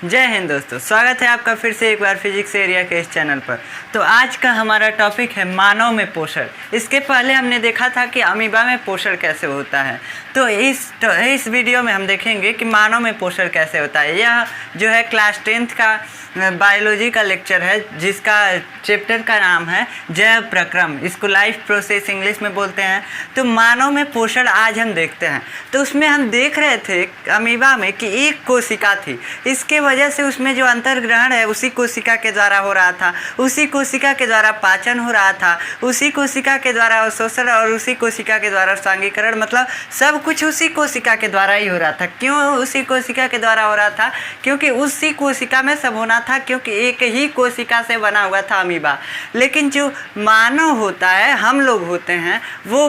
जय हिंद दोस्तों, स्वागत है आपका फिर से एक बार फिजिक्स एरिया के इस चैनल पर। तो आज का हमारा टॉपिक है मानव में पोषण। इसके पहले हमने देखा था कि अमीबा में पोषण कैसे होता है। तो इस वीडियो में हम देखेंगे कि मानव में पोषण कैसे होता है। यह जो है क्लास 10th का बायोलॉजी का लेक्चर है, जिसका चैप्टर का नाम है जैव प्रक्रम। इसको लाइफ प्रोसेस इंग्लिश में बोलते हैं। तो मानव में पोषण आज हम देखते हैं। तो उसमें हम देख रहे थे अमीबा में कि एक कोशिका थी, इसके वजह से उसमें जो अंतर्ग्रहण है उसी कोशिका के द्वारा हो रहा था, उसी कोशिका के द्वारा पाचन हो रहा था, उसी कोशिका के द्वारा अवशोषण और उसी कोशिका के द्वारा सांघीकरण, मतलब सब कुछ उसी कोशिका के द्वारा ही हो रहा था। क्यों उसी कोशिका के द्वारा हो रहा था? क्योंकि उसी कोशिका में सब होना था, क्योंकि एक ही कोशिका से बना हुआ था अमीबा। लेकिन जो मानव होता है, हम लोग होते हैं, वो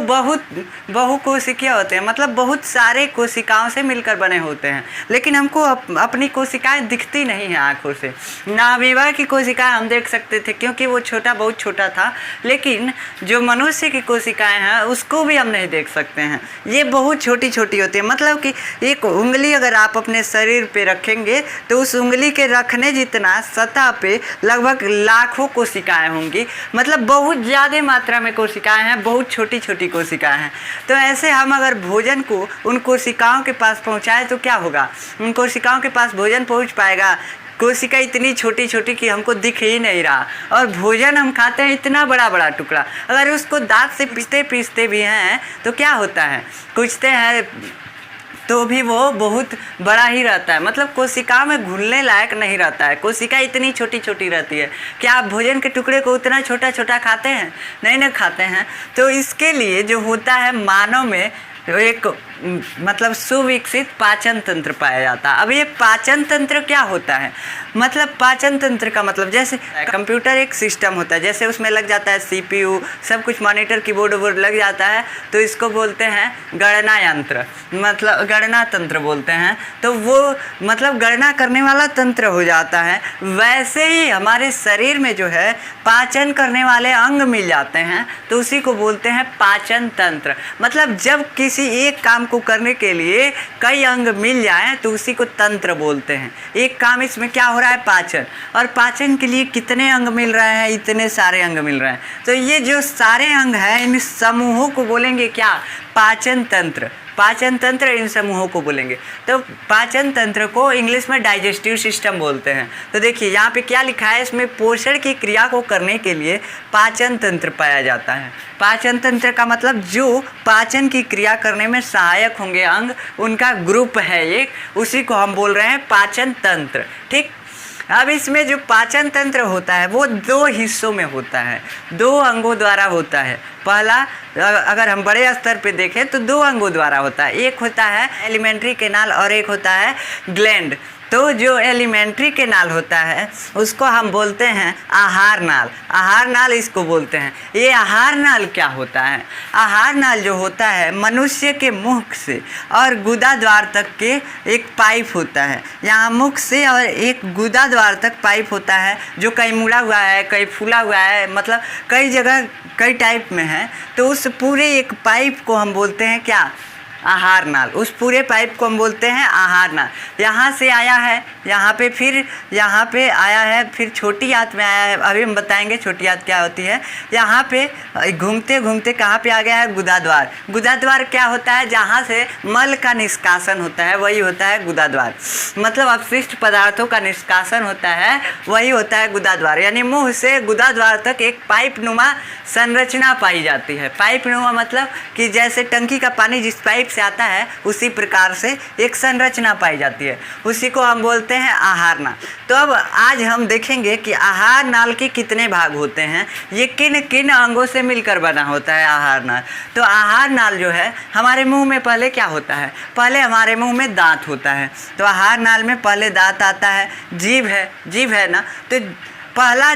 बहुकोशिकीय होते हैं, मतलब बहुत सारे कोशिकाओं से मिलकर बने होते हैं। लेकिन हमको अपनी कोशिकाएं दिखती नहीं है आँखों से। ना अमीबा की कोशिकाएं हम देख सकते थे क्योंकि वो बहुत छोटा था, लेकिन जो मनुष्य की कोशिकाएं हैं उसको भी हम नहीं देख सकते हैं। ये बहुत छोटी छोटी होती है, मतलब कि एक उंगली अगर आप अपने शरीर पे रखेंगे तो उस उंगली के रखने जितना सतह पे लगभग लाखों कोशिकाएं होंगी, मतलब बहुत ज़्यादा मात्रा में कोशिकाएं हैं, बहुत छोटी छोटी कोशिकाएं हैं। तो ऐसे हम अगर भोजन को उन कोशिकाओं के पास पहुंचाएं तो क्या होगा? उन कोशिकाओं के पास भोजन पहुंच पाएगा? कोशिका इतनी छोटी छोटी कि हमको दिख ही नहीं रहा, और भोजन हम खाते हैं इतना बड़ा बड़ा टुकड़ा। अगर उसको दांत से पीसते भी हैं तो क्या होता है? कुचते हैं तो भी वो बहुत बड़ा ही रहता है, मतलब कोशिका में घुलने लायक नहीं रहता है। कोशिका इतनी छोटी छोटी रहती है। क्या आप भोजन के टुकड़े को उतना छोटा छोटा खाते हैं? नहीं खाते हैं। तो इसके लिए जो होता है मानव में एक मतलब सुविकसित पाचन तंत्र पाया जाता है। अब ये पाचन तंत्र क्या होता है? मतलब पाचन तंत्र का मतलब जैसे कंप्यूटर एक सिस्टम होता है, जैसे उसमें लग जाता है CPU, सब कुछ मॉनिटर कीबोर्ड वोर्ड लग जाता है, तो इसको बोलते हैं गणना यंत्र, मतलब गणना तंत्र बोलते हैं। तो वो मतलब गणना करने वाला तंत्र हो जाता है। वैसे ही हमारे शरीर में जो है पाचन करने वाले अंग मिल जाते हैं, तो उसी को बोलते हैं पाचन तंत्र। मतलब जब किसी एक काम को करने के लिए कई अंग मिल जाएं तो उसी को तंत्र बोलते हैं। एक काम इसमें क्या हो रहा है? पाचन। और पाचन के लिए कितने अंग मिल रहे हैं? इतने सारे अंग मिल रहे हैं। तो ये जो सारे अंग हैं, इन समूहों को बोलेंगे क्या? पाचन तंत्र। पाचन तंत्र इन समूहों को बोलेंगे। तो पाचन तंत्र को इंग्लिश में डाइजेस्टिव सिस्टम बोलते हैं। तो देखिए यहाँ पे क्या लिखा है, इसमें पोषण की क्रिया को करने के लिए पाचन तंत्र पाया जाता है। पाचन तंत्र का मतलब जो पाचन की क्रिया करने में सहायक होंगे अंग, उनका ग्रुप है एक, उसी को हम बोल रहे हैं पाचन तंत्र। ठीक। अब इसमें जो पाचन तंत्र होता है वो दो हिस्सों में होता है, दो अंगों द्वारा होता है। पहला, अगर हम बड़े स्तर पे देखें तो दो अंगों द्वारा होता है। एक होता है एलिमेंट्री कैनाल और एक होता है ग्लैंड। तो जो एलिमेंट्री कैनाल होता है उसको हम बोलते हैं आहार नाल। आहार नाल इसको बोलते हैं। ये आहार नाल क्या होता है? आहार नाल जो होता है मनुष्य के मुख से और गुदा द्वार तक के एक पाइप होता है। यहाँ मुख से और एक गुदा द्वार तक पाइप होता है, जो कहीं मुड़ा हुआ है, कहीं फूला हुआ है, मतलब कई जगह कई टाइप में है। तो उस पूरे एक पाइप को हम बोलते हैं क्या? आहार नाल। उस पूरे पाइप को हम बोलते हैं आहार नाल। यहाँ से आया है, यहाँ पे, फिर यहाँ पे आया है, फिर छोटी आंत में आया है। अभी हम बताएंगे छोटी आंत क्या होती है। यहाँ पे घूमते घूमते कहाँ पे आ गया है? गुदाद्वार। गुदाद्वार क्या होता है? जहाँ से मल का निष्कासन होता है वही होता है गुदाद्वार। मतलब अपशिष्ट पदार्थों का निष्कासन होता है वही होता है गुदाद्वार। यानी मुँह से गुदाद्वार तक एक पाइप नुमा संरचना पाई जाती है। पाइप नुमा मतलब कि जैसे टंकी का पानी जिस पाइप से आता है उसी प्रकार से एक संरचना पाई जाती है, उसी को हम बोलते हैं आहार नाल। तो अब आज हम देखेंगे कि आहार नाल के कितने भाग होते हैं, ये किन किन अंगों से मिलकर बना होता है आहार नाल। तो आहार नाल जो है हमारे मुंह में पहले क्या होता है? पहले हमारे मुंह में दांत होता है। तो आहार नाल में पहले दांत आता है। जीभ है ना, तो पहला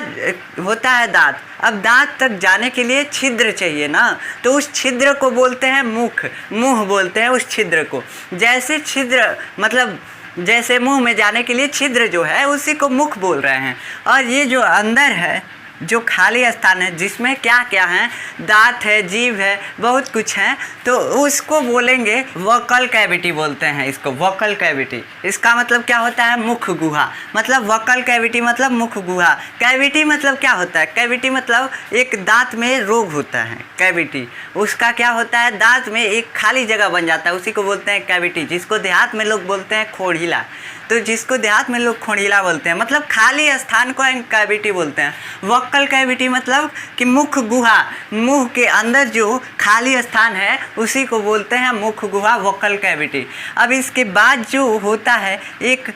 होता है दांत। अब दांत तक जाने के लिए छिद्र चाहिए ना, तो उस छिद्र को बोलते हैं मुख। मुंह बोलते हैं उस छिद्र को। जैसे छिद्र मतलब जैसे मुंह में जाने के लिए छिद्र जो है उसी को मुख बोल रहे हैं। और ये जो अंदर है जो खाली स्थान है जिसमें क्या क्या है, दांत है, जीभ है, बहुत कुछ है, तो उसको बोलेंगे वोकल कैविटी बोलते हैं इसको, वोकल कैविटी। इसका मतलब क्या होता है, मुख गुहा। मतलब वोकल कैविटी मतलब मुख गुहा। कैविटी मतलब क्या होता है, कैविटी मतलब एक दांत में रोग होता है, कैविटी उसका क्या होता है, दांत में एक खाली जगह बन जाता है, उसी को बोलते हैं कैविटी, जिसको देहात में लोग बोलते हैं खोड़िला। तो जिसको देहात में लोग खोड़िला बोलते हैं, मतलब खाली स्थान को कैविटी बोलते हैं। वोकल कैविटी मतलब कि मुख गुहा, मुंह के अंदर जो खाली स्थान है उसी को बोलते हैं मुख गुहा, वोकल कैविटी। अब इसके बाद जो होता है, एक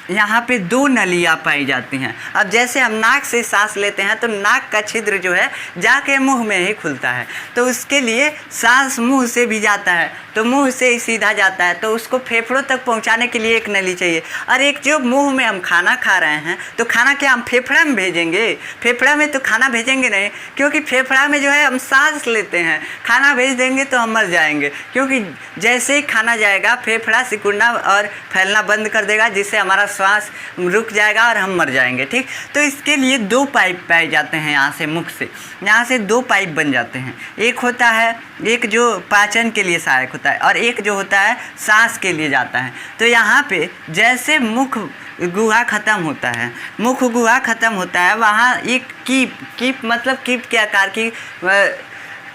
यहाँ पे 2 नलियाँ पाई जाती हैं। अब जैसे हम नाक से सांस लेते हैं तो नाक का छिद्र जो है जाके मुंह में ही खुलता है, तो उसके लिए सांस मुंह से भी जाता है, तो मुंह से ही सीधा जाता है, तो उसको फेफड़ों तक पहुंचाने के लिए एक नली चाहिए। और एक जो मुंह में हम खाना खा रहे हैं, तो खाना क्या हम फेफड़ा में भेजेंगे, फेफड़ा में तो खाना भेजेंगे नहीं, क्योंकि फेफड़ा में जो है हम सांस लेते हैं, खाना भेज देंगे तो हम मर जाएंगे, क्योंकि जैसे ही खाना जाएगा फेफड़ा सिकुड़ना और फैलना बंद कर देगा, जिससे हमारा श्वास रुक जाएगा और हम मर जाएंगे। ठीक, तो इसके लिए 2 पाइप पाए जाते हैं, यहाँ से मुख से, यहाँ से 2 पाइप बन जाते हैं। एक होता है, एक जो पाचन के लिए सहायक होता है और एक जो होता है सांस के लिए जाता है। तो यहाँ पे जैसे मुख गुहा ख़त्म होता है, मुख गुहा ख़त्म होता है, वहाँ एक कीप मतलब कीप के आकार की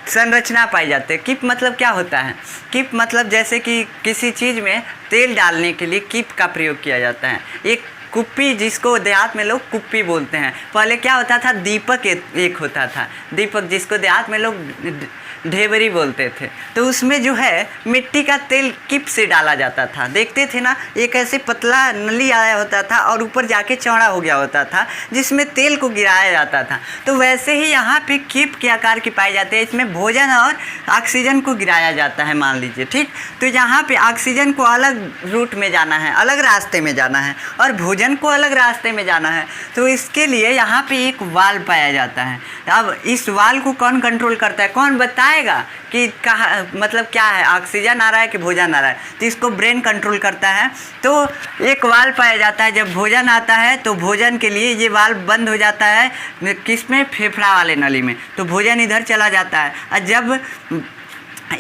संरचना पाई जाती है। कीप मतलब क्या होता है, कीप मतलब जैसे कि किसी चीज़ में तेल डालने के लिए कीप का प्रयोग किया जाता है। एक कुप्पी, जिसको देहात में लोग कुप्पी बोलते हैं। पहले क्या होता था, दीपक एक होता था, दीपक, जिसको देहात में लोग ढेबरी बोलते थे। तो उसमें जो है मिट्टी का तेल किप से डाला जाता था, देखते थे ना, एक ऐसे पतला नली आया होता था और ऊपर जाके चौड़ा हो गया होता था, जिसमें तेल को गिराया जाता था। तो वैसे ही यहाँ पे किप के आकार की पाई जाती है, इसमें भोजन और ऑक्सीजन को गिराया जाता है, मान लीजिए। ठीक, तो यहाँ पे ऑक्सीजन को अलग रूट में जाना है, अलग रास्ते में जाना है, और भोजन को अलग रास्ते में जाना है। तो इसके लिए यहाँ पे एक वाल्व पाया जाता है। अब इस वाल्व को कौन कंट्रोल करता है, कौन बताएगा कि कहाँ, मतलब क्या है, ऑक्सीजन आ रहा है कि भोजन आ रहा है, तो इसको ब्रेन कंट्रोल करता है। तो एक वाल्व पाया जाता है, जब भोजन आता है तो भोजन के लिए ये वाल्व बंद हो जाता है, किसमें, फेफड़ा वाले नली में, तो भोजन इधर चला जाता है। और जब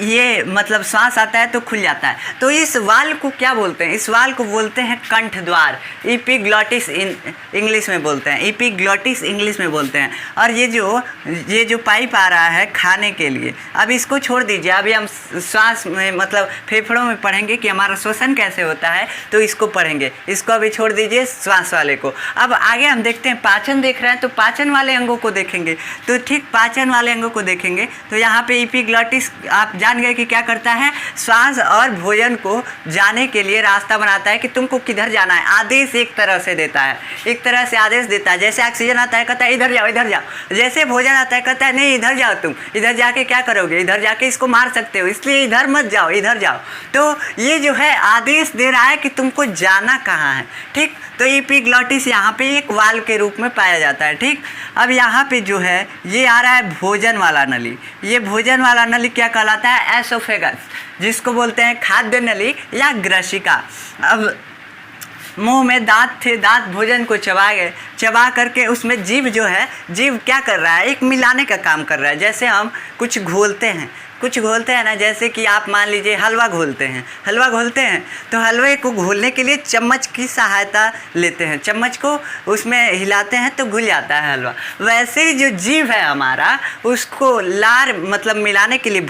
ये मतलब सांस आता है तो खुल जाता है। तो इस वाल्व को क्या बोलते हैं, इस वाल्व को बोलते हैं कंठ द्वार, एपिग्लॉटिस इंग्लिश में बोलते हैं, एपिग्लॉटिस इंग्लिश में बोलते हैं। और ये जो पाइप आ रहा है खाने के लिए, अब इसको छोड़ दीजिए, अभी हम श्वास में मतलब फेफड़ों में पढ़ेंगे कि हमारा श्वसन कैसे होता है, तो इसको पढ़ेंगे, इसको अभी छोड़ दीजिए श्वास वाले को। अब आगे हम देखते हैं, पाचन देख रहे हैं तो पाचन वाले अंगों को देखेंगे। तो ठीक, पाचन वाले अंगों को देखेंगे तो यहाँ पे एपिग्लॉटिस आप जान गए कि क्या करता है, श्वास और भोजन को जाने के लिए रास्ता बनाता है कि तुमको किधर जाना है, आदेश एक तरह से देता है, एक तरह से आदेश देता है। जैसे ऑक्सीजन आता है कहता है इधर जाओ, इधर जाओ, जैसे भोजन आता है कहता है नहीं इधर जाओ, तुम इधर जाके क्या करोगे, इधर जाके इसको मार सकते हो, इसलिए इधर मत जाओ, इधर जाओ। तो ये जो है आदेश दे रहा है कि तुमको जाना कहाँ है। ठीक, तो एपिग्लॉटिस यहाँ पे एक वाल्व के रूप में पाया जाता है। ठीक, अब यहाँ पे जो है ये आ रहा है भोजन वाला नली। ये भोजन वाला नली क्या कहलाता है, एसोफेगस, जिसको बोलते हैं खाद्य नली या ग्रसिका। अब मुंह में दांत थे, दांत भोजन को चबा गए, चबा करके उसमें जीभ जो है, जीभ क्या कर रहा है, एक मिलाने का काम कर रहा है। जैसे हम कुछ घोलते हैं ना, जैसे कि आप मान लीजिए हलवा घोलते हैं, तो हलवे को घोलने के लिए चम्मच की सहायता लेते हैं, चम्मच को उसमें हिलाते हैं तो घुल जाता है हलवा। वैसे ही जो जीभ है हमारा, उसको लार मतलब मिलाने के लिए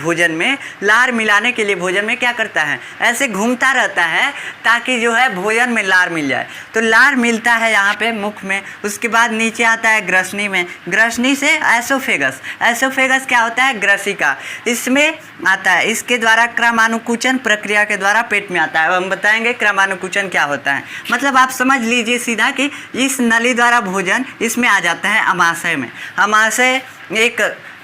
भोजन में क्या करता है, ऐसे घूमता रहता है ताकि जो है भोजन में लार मिल जाए। तो लार मिलता है यहाँ पे मुख में, उसके बाद नीचे आता है ग्रसनी में, ग्रसनी से एसोफेगस, एसोफेगस क्या होता है, ग्रसिका, इसमें आता है। इसके द्वारा क्रमानुकुचन प्रक्रिया के द्वारा पेट में आता है। हम बताएंगे क्रमानुकुचन क्या होता है। मतलब आप समझ लीजिए सीधा कि इस नली द्वारा भोजन इसमें आ जाता है अमाशय में। अमाशय एक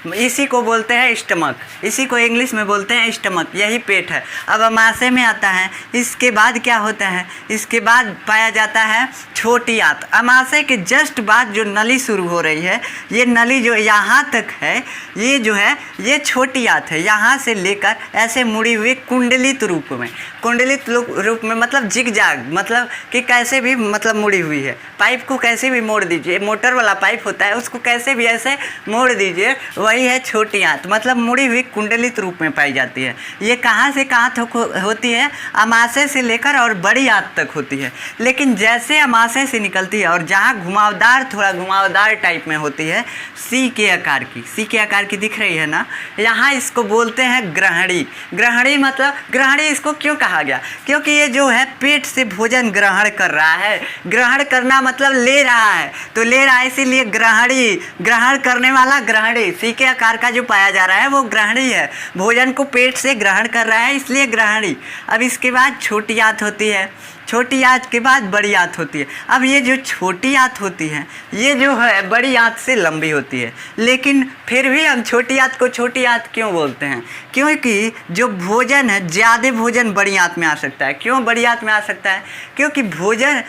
इसी को बोलते हैं स्टमक, इसी को इंग्लिश में बोलते हैं स्टमक, यही पेट है। अब अमाशय में आता है, इसके बाद क्या होता है, इसके बाद पाया जाता है छोटी आंत। अमाशय के जस्ट बाद जो नली शुरू हो रही है, ये नली जो यहाँ तक है, ये जो है ये छोटी आंत है। यहाँ से लेकर ऐसे मुड़ी हुई कुंडलित रूप में, कुंडलित रूप में मतलब जिगजैग, मतलब कि कैसे भी मतलब मुड़ी हुई है। पाइप को कैसे भी मोड़ दीजिए, मोटर वाला पाइप होता है उसको कैसे भी ऐसे मोड़ दीजिए, वही है छोटी आंत, मतलब मुड़ी हुई कुंडलित रूप में पाई जाती है। ये कहाँ से कहाँ तक होती है, अमाशय से लेकर और बड़ी आंत तक होती है। लेकिन जैसे अमाशय से निकलती है और जहाँ घुमावदार, थोड़ा घुमावदार टाइप में होती है, सी के आकार की, सी के आकार की दिख रही है ना, यहाँ इसको बोलते हैं ग्रहणी। ग्रहणी मतलब, ग्रहणी इसको क्यों कहा गया, क्योंकि ये जो है पेट से भोजन ग्रहण कर रहा है। ग्रहण करना मतलब ले रहा है, तो ले रहा है इसीलिए ग्रहणी, ग्रहण करने वाला ग्रहणी। सी के आकार का जो पाया जा रहा है वो ग्रहणी है, भोजन को पेट से ग्रहण कर रहा है इसलिए ग्रहणी। अब इसके बाद छोटी आंत होती है, छोटी आंत के बाद बड़ी आंत होती है। अब ये जो छोटी आंत होती है ये जो है बड़ी आंत से लंबी होती है, लेकिन फिर भी हम छोटी आंत को छोटी आंत क्यों बोलते हैं, क्योंकि जो भोजन है, ज़्यादा भोजन बड़ी आंत में आ सकता है। क्यों बड़ी आंत में आ सकता है, क्योंकि भोजन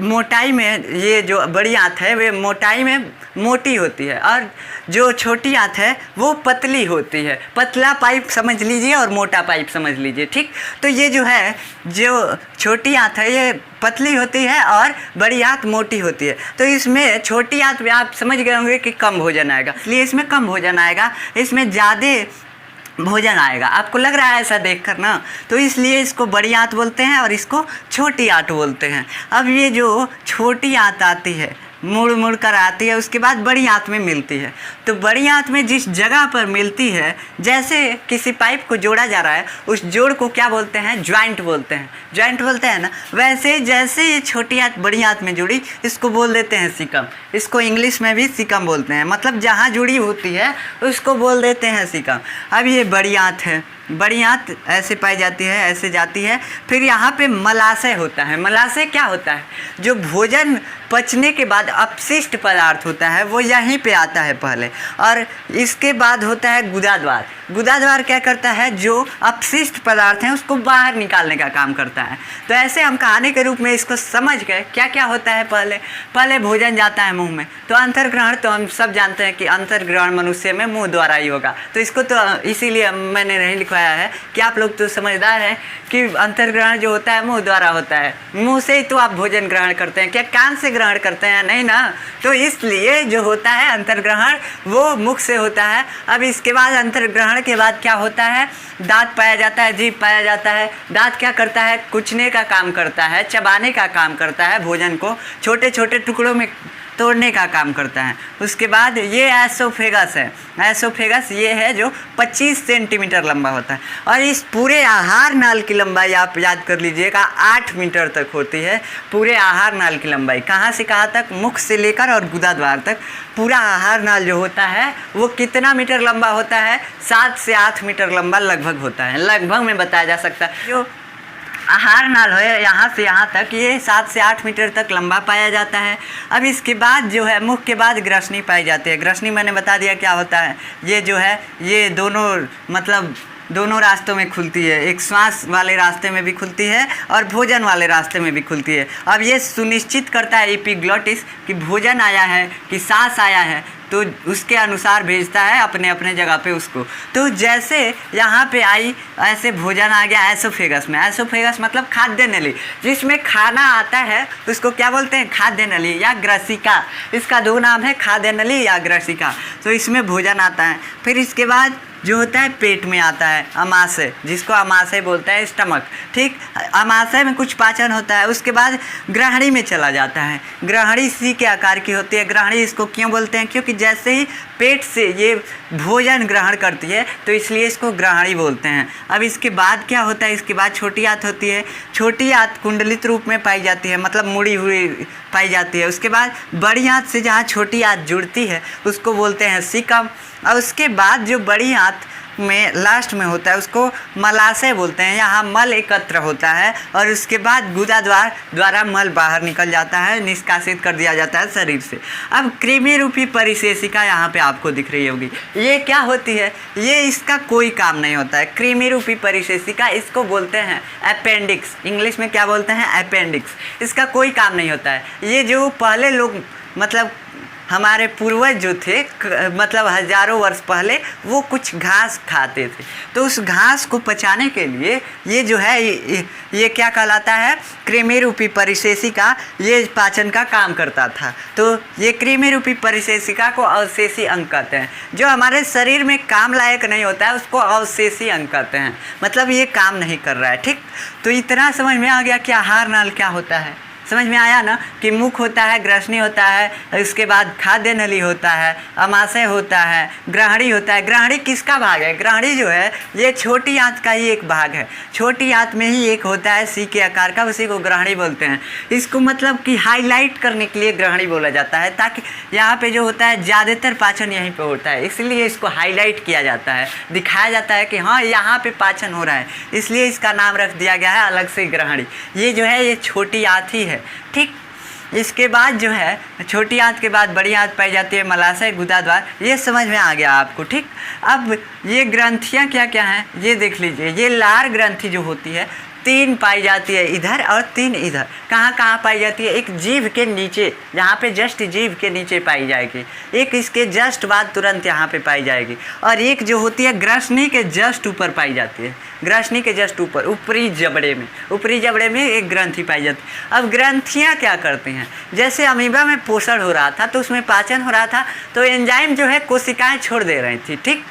मोटाई में, ये जो बड़ी आंत है वे मोटाई में मोटी होती है और जो छोटी आंत है वो पतली होती है। पतला पाइप समझ लीजिए और मोटा पाइप समझ लीजिए, ठीक। तो ये जो है, जो छोटी आंत है ये पतली होती है और बड़ी आंत मोटी होती है। तो इसमें छोटी आंत में आप समझ गए होंगे कि कम भोजन आएगा, इसलिए इसमें कम भोजन आएगा, इसमें ज़्यादा भोजन आएगा। आपको लग रहा है ऐसा देखकर ना, तो इसलिए इसको बड़ी आंत बोलते हैं और इसको छोटी आंत बोलते हैं। अब ये जो छोटी आंत आती है, मुड़ मुड़ कर आती है, उसके बाद बड़ी आंत में मिलती है। तो बड़ी आंत में जिस जगह पर मिलती है, जैसे किसी पाइप को जोड़ा जा रहा है, उस जोड़ को क्या बोलते हैं, ज्वाइंट बोलते हैं, ज्वाइंट बोलते हैं ना। वैसे जैसे ये छोटी आंत बड़ी आंत में जुड़ी, इसको बोल देते हैं सिकम। इसको इंग्लिश में भी सिकम बोलते हैं, मतलब जहाँ जुड़ी होती है उसको बोल देते हैं सिकम। अब ये बड़ी आंत है, बड़ी आंत ऐसे पाई जाती है, ऐसे जाती है। फिर यहाँ पे मलाशय होता है। मलाशय क्या होता है, जो भोजन पचने के बाद अपशिष्ट पदार्थ होता है वो यहीं पे आता है पहले, और इसके बाद होता है गुदाद्वार। गुदाद्वार क्या करता है, जो अपशिष्ट पदार्थ हैं उसको बाहर निकालने का काम करता है। तो ऐसे हम कहानी के रूप में इसको समझ गए क्या क्या होता है। पहले भोजन जाता है मुंह में, तो अंतर्ग्रहण तो हम सब जानते हैं कि अंतर्ग्रहण मनुष्य में मुंह द्वारा ही होगा। तो इसको तो इसीलिए मैंने नहीं लिखवाया है कि आप लोग तो समझदार हैं कि अंतर्ग्रहण जो होता है मुंह द्वारा होता है। मुंह से ही तो आप भोजन ग्रहण करते हैं, क्या कान से ग्रहण करते हैं, नहीं ना। तो इसलिए जो होता है अंतर्ग्रहण वो मुख से होता है। अब इसके बाद अंतर्ग्रहण के बाद क्या होता है, दांत पाया जाता है, जीभ पाया जाता है। दांत क्या करता है, कुचने का काम करता है, चबाने का काम करता है, भोजन को छोटे छोटे टुकड़ों में तोड़ने का काम करता है। उसके बाद ये एसोफेगस है। एसोफेगस ये है जो 25 सेंटीमीटर लंबा होता है, और इस पूरे आहार नाल की लंबाई आप याद कर लीजिएगा 8 मीटर तक होती है। पूरे आहार नाल की लंबाई कहाँ से कहाँ तक, मुख से लेकर और गुदाद्वार तक पूरा आहार नाल जो होता है वो कितना मीटर लंबा होता है, 7 से 8 मीटर लंबा लगभग होता है। लगभग में बताया जा सकता है। जो आहार नाल है यहाँ से यहाँ तक, ये 7 से 8 मीटर तक लंबा पाया जाता है। अब इसके बाद जो है मुख के बाद ग्रसनी पाई जाती है। ग्रसनी मैंने बता दिया क्या होता है। ये जो है ये दोनों मतलब दोनों रास्तों में खुलती है, एक श्वास वाले रास्ते में भी खुलती है और भोजन वाले रास्ते में भी खुलती है। अब ये सुनिश्चित करता है एपिग्लॉटिस कि भोजन आया है कि सांस आया है, तो उसके अनुसार भेजता है अपने अपने जगह पे उसको। तो जैसे यहाँ पे आई, ऐसे भोजन आ गया एसोफेगस में। एसोफेगस मतलब खाद्य नली, जिसमें खाना आता है उसको क्या बोलते हैं, खाद्य नली या ग्रसिका। इसका दो नाम है, खाद्य नली या ग्रसिका। तो इसमें भोजन आता है। फिर इसके बाद जो होता है पेट में आता है अमाशय, जिसको अमाशय बोलते हैं, स्टमक, ठीक। अमाशय में कुछ पाचन होता है। उसके बाद ग्रहणी में चला जाता है। ग्रहणी सी के आकार की होती है। ग्रहणी इसको क्यों बोलते हैं, क्योंकि जैसे ही पेट से ये भोजन ग्रहण करती है तो इसलिए इसको ग्रहणी बोलते हैं। अब इसके बाद क्या होता है, इसके बाद छोटी आंत होती है। छोटी आंत कुंडलित रूप में पाई जाती है, मतलब मुड़ी हुई पाई जाती है। उसके बाद बड़ी आंत से जहाँ छोटी आंत जुड़ती है उसको बोलते हैं सिकम। और उसके बाद जो बड़ी आंत लास्ट में होता है उसको मलाशय बोलते हैं। यहाँ मल एकत्र होता है और उसके बाद गुदा द्वारा मल बाहर निकल जाता है, निष्कासित कर दिया जाता है शरीर से। अब कृमि रूपी परिशेषिका यहाँ पे आपको दिख रही होगी, ये क्या होती है? ये इसका कोई काम नहीं होता है। कृमि रूपी परिशेषिका इसको बोलते हैं अपेंडिक्स, इंग्लिश में क्या बोलते हैं? अपेंडिक्स। इसका कोई काम नहीं होता है। ये जो पहले लोग मतलब हमारे पूर्वज जो थे मतलब हजारों वर्ष पहले वो कुछ घास खाते थे, तो उस घास को पचाने के लिए ये जो है ये क्या कहलाता है? कृमि रूपी परिशेषिका ये पाचन का काम करता था। तो ये कृमि रूपी परिशेषिका को अवशेषी अंग कहते हैं। जो हमारे शरीर में काम लायक नहीं होता है उसको अवशेषी अंग कहते हैं, मतलब ये काम नहीं कर रहा है। ठीक, तो इतना समझ में आ गया कि आहार नाल क्या होता है। समझ में आया ना कि मुख होता है, ग्रसनी होता है, उसके बाद खाद्य नली होता है, अमाशय होता है, ग्रहणी होता है। ग्रहणी किसका भाग है? ग्रहणी जो है ये छोटी आंत का ही एक भाग है। छोटी आंत में ही एक होता है सी के आकार का, उसी को ग्रहणी बोलते हैं। इसको मतलब कि हाईलाइट करने के लिए ग्रहणी बोला जाता है, ताकि यहाँ पे जो होता है ज़्यादातर पाचन यहीं पे होता है, इसलिए इसको हाईलाइट किया जाता है, दिखाया जाता है कि हाँ यहाँ पे पाचन हो रहा है, इसलिए इसका नाम रख दिया गया है अलग से ग्रहणी। ये जो है ये छोटी आंत ही है। ठीक, इसके बाद जो है छोटी आंत के बाद बड़ी आंत पाई जाती है मलाशय गुदाद्वार। ये समझ में आ गया आपको। ठीक, अब ये ग्रंथियाँ क्या क्या हैं ये देख लीजिए। ये लार ग्रंथि जो होती है 3 पाई जाती है इधर और 3 इधर। कहाँ कहाँ पाई जाती है? एक जीभ के नीचे, यहाँ पे जस्ट जीभ के नीचे पाई जाएगी, एक इसके जस्ट बाद तुरंत यहाँ पे पाई जाएगी, और एक जो होती है ग्रसनी के जस्ट ऊपर पाई जाती है। ग्रसनी के जस्ट ऊपर ऊपरी जबड़े में एक ग्रंथि पाई जाती है। अब ग्रंथियाँ क्या करती हैं? जैसे अमीबा में पोषण हो रहा था तो उसमें पाचन हो रहा था, तो एंजाइम जो है कोशिकाएँ छोड़ दे रही थी। ठीक,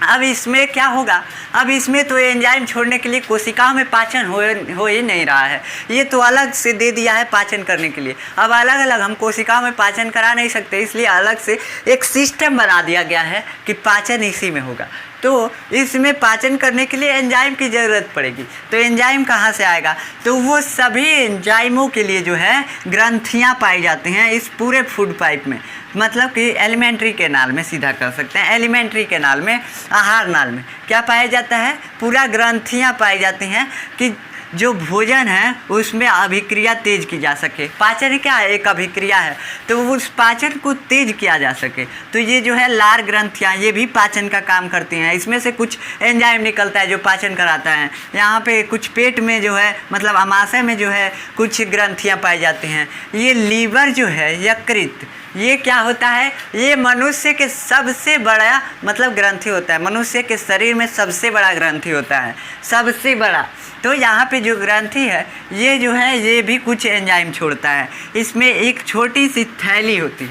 अब इसमें क्या होगा? अब इसमें तो एंजाइम छोड़ने के लिए कोशिकाओं में पाचन हो ही नहीं रहा है, ये तो अलग से दे दिया है पाचन करने के लिए। अब अलग अलग हम कोशिकाओं में पाचन करा नहीं सकते, इसलिए अलग से एक सिस्टम बना दिया गया है कि पाचन इसी में होगा। तो इसमें पाचन करने के लिए एंजाइम की ज़रूरत पड़ेगी, तो एंजाइम कहाँ से आएगा? तो वो सभी एंजाइमों के लिए जो है ग्रंथियाँ पाई जाती हैं इस पूरे फूड पाइप में, मतलब कि एलिमेंट्री कैनाल में, सीधा कर सकते हैं एलिमेंट्री कैनाल में, आहार नाल में क्या पाया जाता है? पूरा ग्रंथियाँ पाई जाती हैं कि जो भोजन है उसमें अभिक्रिया तेज की जा सके। पाचन क्या है? एक अभिक्रिया है, तो उस पाचन को तेज किया जा सके। तो ये जो है लार ग्रंथियाँ ये भी पाचन का काम करती हैं। इसमें से कुछ एंजाइम निकलता है जो पाचन कराता है। यहाँ पे कुछ पेट में जो है मतलब अमाशय में जो है कुछ ग्रंथियाँ पाई जाती हैं। ये लीवर जो है यकृत, ये क्या होता है? ये मनुष्य के सबसे बड़ा मतलब ग्रंथि होता है। मनुष्य के शरीर में सबसे बड़ा ग्रंथि होता है, सबसे बड़ा। तो यहाँ पे जो ग्रंथि है ये जो है ये भी कुछ एंजाइम छोड़ता है। इसमें एक छोटी सी थैली होती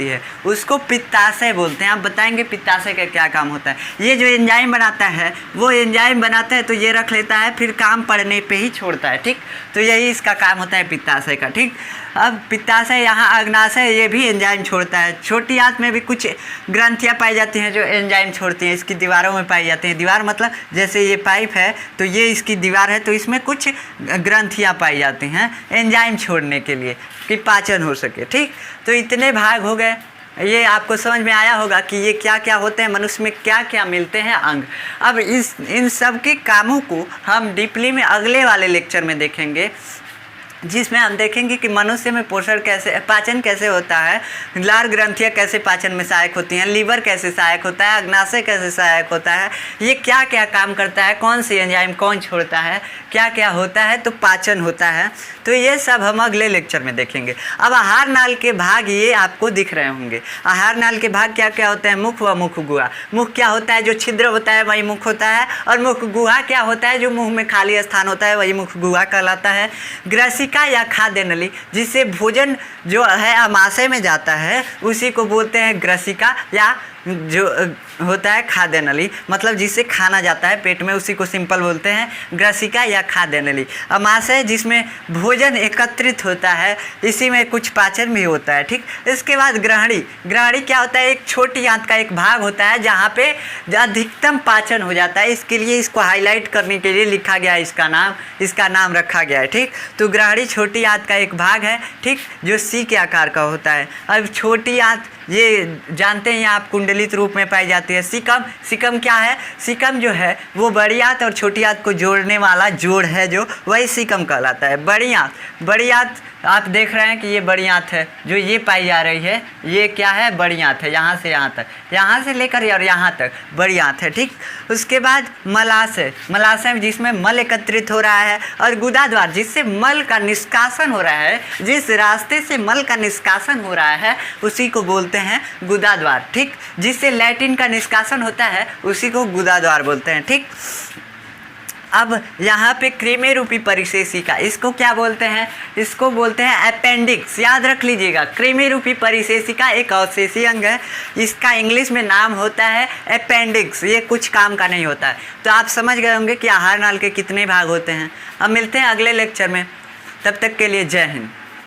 है, उसको पित्ताशय बोलते हैं। आप बताएंगे पित्ताशय का क्या काम होता है? ये जो एंजाइम बनाता है वो एंजाइम बनाता है तो ये रख लेता है, फिर काम पड़ने पे ही छोड़ता है। ठीक, तो यही इसका काम होता है पित्ताशय का। ठीक, अब पित्ताशय यहाँ अग्नाशय ये भी एंजाइम छोड़ता है। छोटी आंत में भी कुछ ग्रंथियाँ पाई जाती हैं जो एंजाइम छोड़ती हैं, इसकी दीवारों में पाई जाती हैं। दीवार मतलब जैसे ये पाइप है तो ये इसकी दीवार है, तो इसमें कुछ ग्रंथियाँ पाई जाती हैं एंजाइम छोड़ने के लिए कि पाचन हो सके। ठीक, तो इतने भाग हो गए। ये आपको समझ में आया होगा कि ये क्या क्या होते हैं, मनुष्य में क्या क्या मिलते हैं अंग। अब इन सब के कामों को हम डीपली में अगले वाले लेक्चर में देखेंगे, जिसमें हम देखेंगे कि मनुष्य में पाचन कैसे होता है, लार ग्रंथियाँ कैसे पाचन में सहायक होती हैं, लीवर कैसे सहायक होता है, अग्नाशय कैसे सहायक होता है, ये क्या क्या काम करता है, कौन सी एंजाइम कौन छोड़ता है, क्या क्या होता है, तो पाचन होता है। तो ये सब हम अगले लेक्चर में देखेंगे। अब आहार नाल के भाग ये आपको दिख रहे होंगे। आहार नाल के भाग क्या क्या होते हैं? मुख व मुख गुहा। मुख क्या होता है? जो छिद्र होता है वही मुख होता है, और मुख गुहा क्या होता है? जो मुंह में खाली स्थान होता है वही मुख गुहा कहलाता है। ग्रसिका या खाद्य नली, जिससे भोजन जो है अमाशय में जाता है उसी को बोलते हैं ग्रसिका, या जो होता है खाद्य नली, मतलब जिससे खाना जाता है पेट में, उसी को सिंपल बोलते हैं ग्रसिका या खाद्य नली। अमाशय जिसमें भोजन एकत्रित होता है, इसी में कुछ पाचन भी होता है। ठीक, इसके बाद ग्रहणी क्या होता है? एक छोटी आंत का एक भाग होता है जहाँ पे अधिकतम पाचन हो जाता है। इसके लिए इसको हाईलाइट करने के लिए लिखा गया है, इसका नाम रखा गया है। ठीक, तो ग्रहणी छोटी आंत का एक भाग है। ठीक, जो सी के आकार का होता है। अब छोटी आंत ये जानते हैं आप कुंडलित रूप में पाई जाती जाती है। सिकम, सिकम क्या है? सिकम जो है वो बड़ी आंत और छोटी आंत को जोड़ने वाला जोड़ है, जो वही सिकम कहलाता है। बड़ी आंत, बड़ी आंत आप देख रहे हैं कि ये बड़ी आंत है जो ये पाई जा रही है, ये क्या है? बड़ी आंत है। यहाँ से यहाँ तक, यहाँ से लेकर और यहाँ तक बड़ी आंत है, ठीक। उसके बाद मलाशय, मलाशय जिसमें मल एकत्रित हो रहा है, और गुदाद्वार जिससे मल का निष्कासन हो रहा है, जिस रास्ते से मल का निष्कासन हो रहा है उसी को बोलते हैं गुदाद्वार, ठीक। जिससे लैट्रिन का निष्कासन होता है उसी को गुदाद्वार बोलते हैं, ठीक। अब यहाँ पे कृमि रूपी परिशेषिका, इसको क्या बोलते हैं? इसको बोलते हैं अपेंडिक्स। याद रख लीजिएगा, कृमि रूपी परिशेषिका एक अवशेषी अंग है, इसका इंग्लिश में नाम होता है अपेंडिक्स। ये कुछ काम का नहीं होता है। तो आप समझ गए होंगे कि आहार नाल के कितने भाग होते हैं। अब मिलते हैं अगले लेक्चर में, तब तक के लिए जय हिंद।